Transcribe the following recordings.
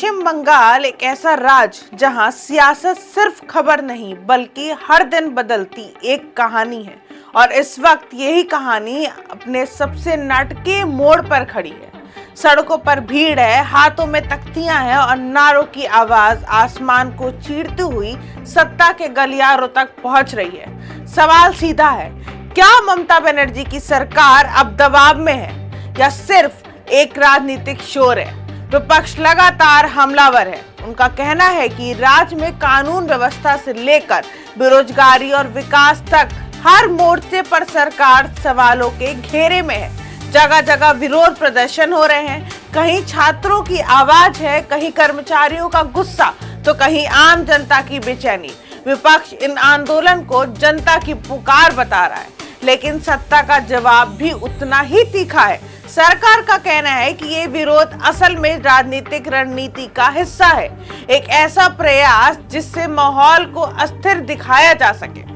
पश्चिम बंगाल एक ऐसा राज्य जहां सियासत सिर्फ खबर नहीं बल्कि हर दिन बदलती एक कहानी है। और इस वक्त यही कहानी अपने सबसे नाटकीय मोड़ पर खड़ी है। सड़कों पर भीड़ है, हाथों में तख्तियां हैं और नारों की आवाज आसमान को चीरती हुई सत्ता के गलियारों तक पहुंच रही है। सवाल सीधा है, क्या ममता बनर्जी की सरकार अब दबाव में है या सिर्फ एक राजनीतिक शोर है? विपक्ष लगातार हमलावर है। उनका कहना है कि राज्य में कानून व्यवस्था से लेकर बेरोजगारी और विकास तक हर मोर्चे पर सरकार सवालों के घेरे में है। जगह जगह विरोध प्रदर्शन हो रहे हैं, कहीं छात्रों की आवाज है, कहीं कर्मचारियों का गुस्सा, तो कहीं आम जनता की बेचैनी। विपक्ष इन आंदोलन को जनता की पुकार बता रहा है, लेकिन सत्ता का जवाब भी उतना ही तीखा है। सरकार का कहना है कि ये विरोध असल में राजनीतिक रणनीति का हिस्सा है, एक ऐसा प्रयास जिससे माहौल को अस्थिर दिखाया जा सके।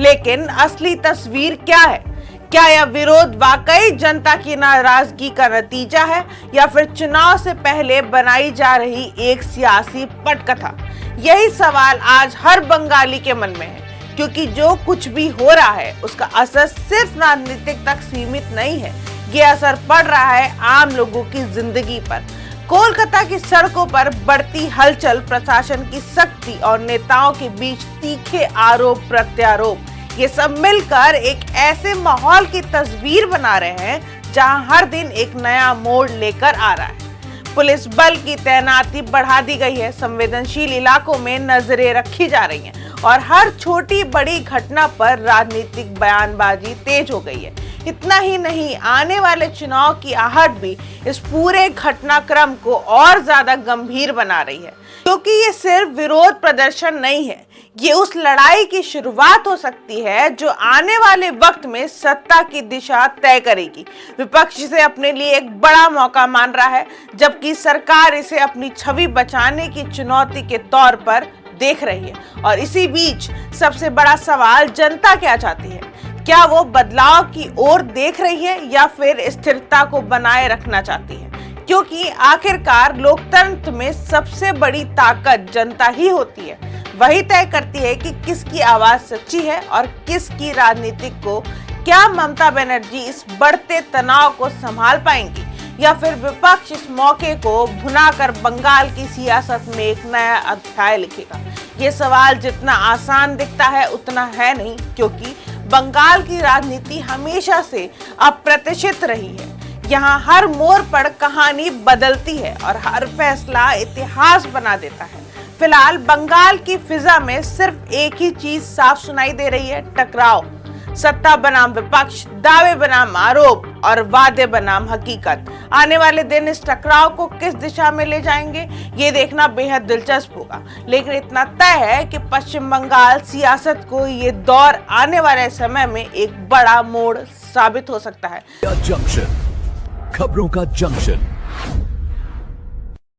लेकिन असली तस्वीर क्या है? क्या यह विरोध वाकई जनता की नाराजगी का नतीजा है या फिर चुनाव से पहले बनाई जा रही एक सियासी पटकथा? यही सवाल आज हर बंगाली के मन में है, क्योंकि जो कुछ भी हो रहा है उसका असर सिर्फ राजनीतिक तक सीमित नहीं है। ये असर पड़ रहा है आम लोगों की जिंदगी पर। कोलकाता की सड़कों पर बढ़ती हलचल, प्रशासन की सख्ती और नेताओं के बीच तीखे आरोप प्रत्यारोप, ये सब मिलकर एक ऐसे माहौल की तस्वीर बना रहे हैं जहां हर दिन एक नया मोड़ लेकर आ रहा है। पुलिस बल की तैनाती बढ़ा दी गई है, संवेदनशील इलाकों में नजरें रखी जा रही हैं और हर छोटी बड़ी घटना पर राजनीतिक बयानबाजी तेज हो गई है। इतना ही नहीं, आने वाले चुनाव की आहट भी इस पूरे घटनाक्रम को और ज्यादा गंभीर बना रही है, क्योंकि ये सिर्फ विरोध प्रदर्शन नहीं है, ये उस लड़ाई की शुरुआत हो सकती है जो आने वाले वक्त में सत्ता की दिशा तय करेगी। विपक्ष इसे अपने लिए एक बड़ा मौका मान रहा है, जबकि सरकार इसे अपनी छवि बचाने की चुनौती के तौर पर देख रही है। और इसी बीच सबसे बड़ा सवाल, जनता क्या चाहती है? क्या वो बदलाव की ओर देख रही है या फिर स्थिरता को बनाए रखना चाहती है? क्योंकि आखिरकार लोकतंत्र में सबसे बड़ी ताकत जनता ही होती है। वही तय करती है कि किसकी आवाज सच्ची है और किसकी। राजनीतिक को क्या ममता बनर्जी इस बढ़ते तनाव को संभाल पाएंगी या फिर विपक्ष इस मौके को भुनाकर बंगाल की सियासत में एक नया अध्याय लिखेगा? ये सवाल जितना आसान दिखता है उतना है नहीं, क्योंकि बंगाल की राजनीति हमेशा से अप्रत्याशित रही है। यहाँ हर मोड़ पर कहानी बदलती है और हर फैसला इतिहास बना देता है। फिलहाल बंगाल की फिजा में सिर्फ एक ही चीज साफ सुनाई दे रही है, टकराव। सत्ता बनाम विपक्ष, दावे बनाम आरोप और वादे बनाम हकीकत। आने वाले दिन इस टकराव को किस दिशा में ले जाएंगे, ये देखना बेहद दिलचस्प होगा। लेकिन इतना तय है कि पश्चिम बंगाल सियासत को ये दौर आने वाले समय में एक बड़ा मोड़ साबित हो सकता है। जंक्शन, खबरों का जंक्शन।